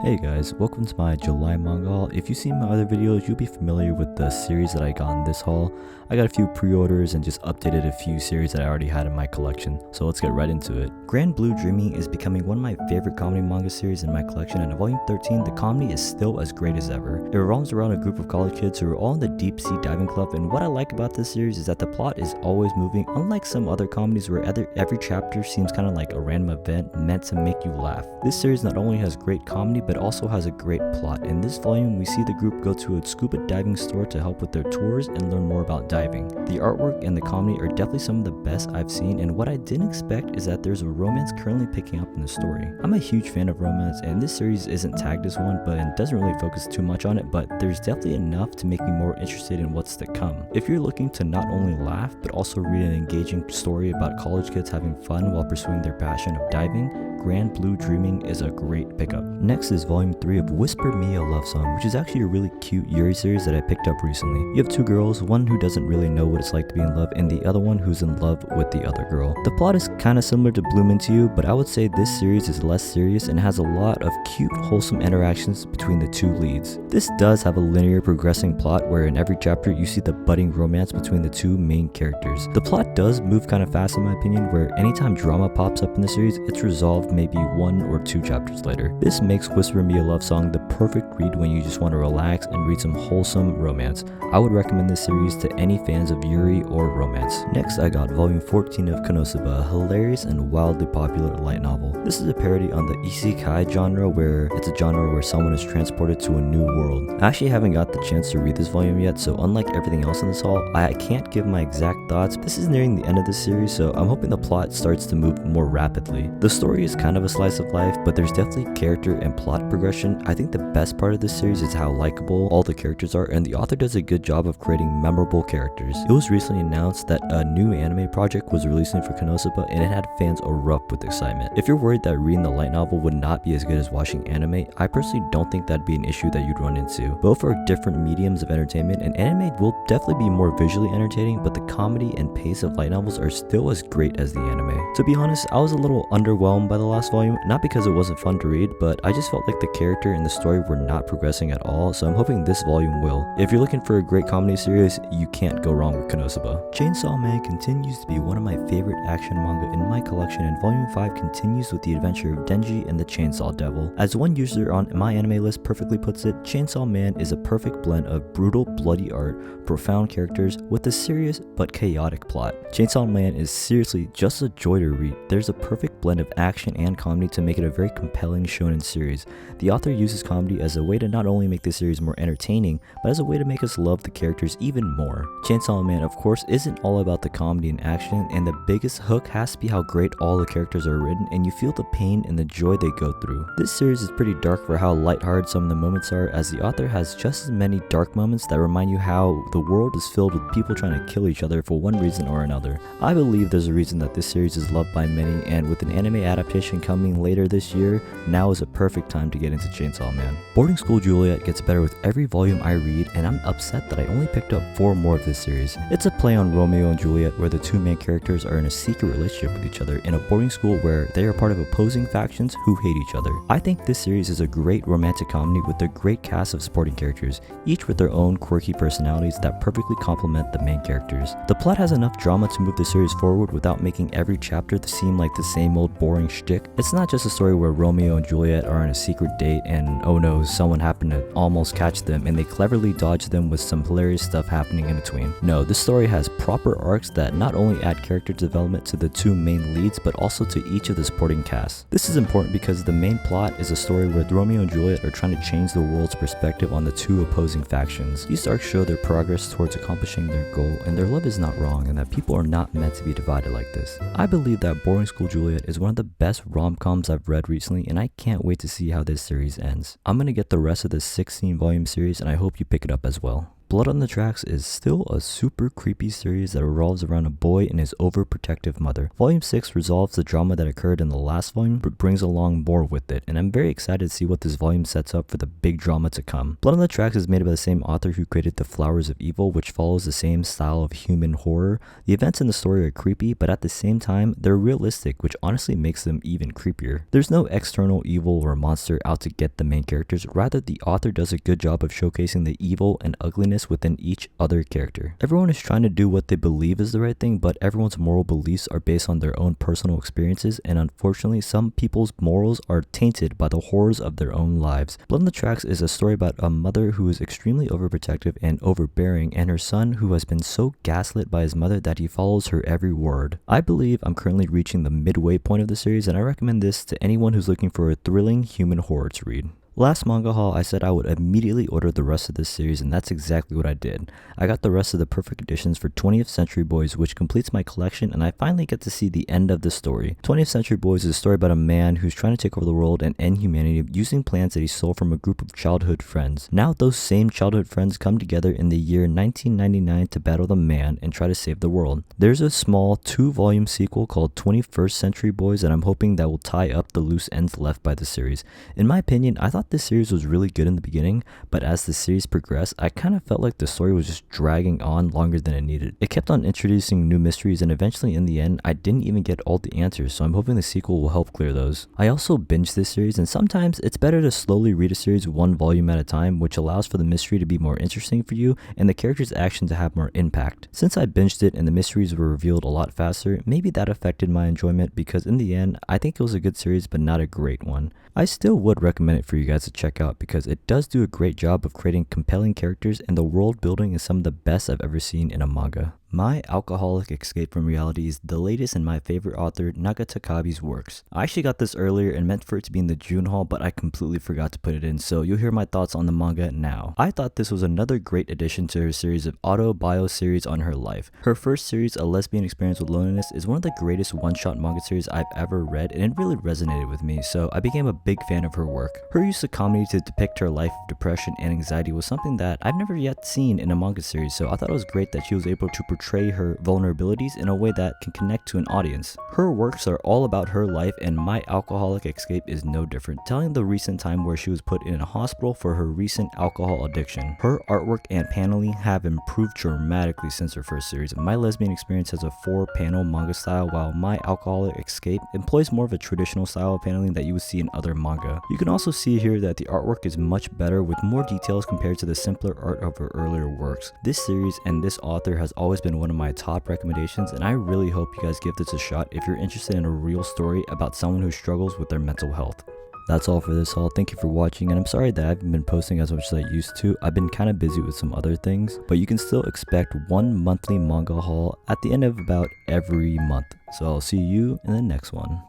Hey guys, welcome to my July manga haul. If you've seen my other videos, you'll be familiar with the series that I got in this haul. I got a few pre-orders and just updated a few series that I already had in my collection, so let's get right into it. Grand Blue Dreaming is becoming one of my favorite comedy manga series in my collection, and in volume 13, the comedy is still as great as ever. It revolves around a group of college kids who are all in the deep sea diving club, and what I like about this series is that the plot is always moving, unlike some other comedies where every chapter seems kind of like a random event meant to make you laugh. This series not only has great comedy, but also has a great plot. In this volume, we see the group go to a scuba diving store to help with their tours and learn more about diving. The artwork and the comedy are definitely some of the best I've seen, and what I didn't expect is that there's a romance currently picking up in the story. I'm a huge fan of romance, and this series isn't tagged as one, but it doesn't really focus too much on it, but there's definitely enough to make me more interested in what's to come. If you're looking to not only laugh, but also read an engaging story about college kids having fun while pursuing their passion of diving, Grand Blue Dreaming is a great pickup. Next is volume 3 of Whisper Me a Love Song, which is actually a really cute Yuri series that I picked up recently. You have two girls, one who doesn't really know what it's like to be in love, and the other one who's in love with the other girl. The plot is kind of similar to Bloom Into You, but I would say this series is less serious and has a lot of cute, wholesome interactions between the two leads. This does have a linear progressing plot where in every chapter you see the budding romance between the two main characters. The plot does move kind of fast in my opinion, where anytime drama pops up in the series, it's resolved maybe 1 or 2 chapters later. This makes Whisper Me a Love Song the perfect read when you just want to relax and read some wholesome romance. I would recommend this series to any fans of Yuri or romance. Next, I got volume 14 of Konosuba, a hilarious and wildly popular light novel. This is a parody on the isekai genre, where it's a genre where someone is transported to a new world. I actually haven't got the chance to read this volume yet, so unlike everything else in this haul, I can't give my exact thoughts. This is nearing the end of the series, so I'm hoping the plot starts to move more rapidly. The story is kind of a slice of life, but there's definitely character and plot progression. I think the best part of this series is how likable all the characters are, and the author does a good job of creating memorable characters. It was recently announced that a new anime project was releasing for Konosuba, and it had fans erupt with excitement. If you're worried that reading the light novel would not be as good as watching anime, I personally don't think that'd be an issue that you'd run into. Both are different mediums of entertainment, and anime will definitely be more visually entertaining, but the comedy and pace of light novels are still as great as the anime. To be honest, I was a little underwhelmed by the last volume, not because it wasn't fun to read, but I just felt like the character and the story were not progressing at all, so I'm hoping this volume will. If you're looking for a great comedy series, you can't go wrong with Konosuba. Chainsaw Man continues to be one of my favorite action manga in my collection, and volume 5 continues with the adventure of Denji and the Chainsaw Devil. As one user on my anime list perfectly puts it, Chainsaw Man is a perfect blend of brutal, bloody art, profound characters, with a serious but chaotic plot. Chainsaw Man is seriously just a joy to read. There's a perfect blend of action and comedy to make it a very compelling shonen series. The author uses comedy as a way to not only make the series more entertaining, but as a way to make us love the characters even more. Chainsaw Man, of course, isn't all about the comedy and action, and the biggest hook has to be how great all the characters are written, and you feel the pain and the joy they go through. This series is pretty dark for how lighthearted some of the moments are, as the author has just as many dark moments that remind you how the world is filled with people trying to kill each other for one reason or another. I believe there's a reason that this series is loved by many, and with an anime adaptation coming later this year, now is a perfect time to get into Chainsaw Man. Boarding School Juliet gets better with every volume I read, and I'm upset that I only picked up 4 more of this series. It's a play on Romeo and Juliet, where the two main characters are in a secret relationship with each other in a boarding school where they are part of opposing factions who hate each other. I think this series is a great romantic comedy with a great cast of supporting characters, each with their own quirky personalities that perfectly complement the main characters. The plot has enough drama to move the series forward without making every chapter seem like the same old boring shtick. It's not just a story where Romeo and Juliet are on a secret date and oh no, someone happened to almost catch them and they cleverly dodge them with some hilarious stuff happening in between. No, this story has proper arcs that not only add character development to the two main leads, but also to each of the supporting casts. This is important because the main plot is a story where Romeo and Juliet are trying to change the world's perspective on the two opposing factions. These arcs show their progress towards accomplishing their goal, and their love is not wrong, and that people are not meant to be divided like this. I believe that Boarding School Juliet is one of the best rom-coms I've read recently, and I can't wait to see how this series ends. I'm gonna get the rest of this 16 volume series, and I hope you pick it up as well. Blood on the Tracks is still a super creepy series that revolves around a boy and his overprotective mother. Volume 6 resolves the drama that occurred in the last volume, but brings along more with it, and I'm very excited to see what this volume sets up for the big drama to come. Blood on the Tracks is made by the same author who created The Flowers of Evil, which follows the same style of human horror. The events in the story are creepy, but at the same time, they're realistic, which honestly makes them even creepier. There's no external evil or monster out to get the main characters, rather the author does a good job of showcasing the evil and ugliness within each other character. Everyone is trying to do what they believe is the right thing, but everyone's moral beliefs are based on their own personal experiences, and unfortunately some people's morals are tainted by the horrors of their own lives. Blood on the Tracks is a story about a mother who is extremely overprotective and overbearing, and her son who has been so gaslit by his mother that he follows her every word. I believe I'm currently reaching the midway point of the series, and I recommend this to anyone who's looking for a thrilling human horror to read. Last manga haul, I said I would immediately order the rest of this series, and that's exactly what I did. I got the rest of the perfect editions for 20th Century Boys, which completes my collection, and I finally get to see the end of the story. 20th Century Boys is a story about a man who's trying to take over the world and end humanity using plans that he stole from a group of childhood friends. Now those same childhood friends come together in the year 1999 to battle the man and try to save the world. There's a small 2-volume sequel called 21st Century Boys, and I'm hoping that will tie up the loose ends left by the series. In my opinion, I thought this series was really good in the beginning, but as the series progressed, I kind of felt like the story was just dragging on longer than it needed. It kept on introducing new mysteries, and eventually in the end, I didn't even get all the answers, so I'm hoping the sequel will help clear those. I also binged this series, and sometimes it's better to slowly read a series 1 volume at a time, which allows for the mystery to be more interesting for you and the character's action to have more impact. Since I binged it and the mysteries were revealed a lot faster, maybe that affected my enjoyment, because in the end, I think it was a good series but not a great one. I still would recommend it for you guys to check out because it does do a great job of creating compelling characters, and the world building is some of the best I've ever seen in a manga. My Alcoholic Escape from Reality is the latest in my favorite author Naga Takabe's works. I actually got this earlier and meant for it to be in the June haul, but I completely forgot to put it in, so you'll hear my thoughts on the manga now. I thought this was another great addition to her series of auto-bio series on her life. Her first series, A Lesbian Experience with Loneliness, is one of the greatest one-shot manga series I've ever read, and it really resonated with me, so I became a big fan of her work. Her use of comedy to depict her life of depression and anxiety was something that I've never yet seen in a manga series, so I thought it was great that she was able to portray her vulnerabilities in a way that can connect to an audience. Her works are all about her life, and My Alcoholic Escape is no different, telling the recent time where she was put in a hospital for her recent alcohol addiction. Her artwork and paneling have improved dramatically since her first series. My Lesbian Experience has a 4-panel manga style, while My Alcoholic Escape employs more of a traditional style of paneling that you would see in other manga. You can also see here that the artwork is much better with more details compared to the simpler art of her earlier works. This series and this author has always been one of my top recommendations, and I really hope you guys give this a shot if you're interested in a real story about someone who struggles with their mental health. That's all for this haul. Thank you for watching, and I'm sorry that I haven't been posting as much as I used to. I've been kind of busy with some other things, but you can still expect one monthly manga haul at the end of about every month. So I'll see you in the next one.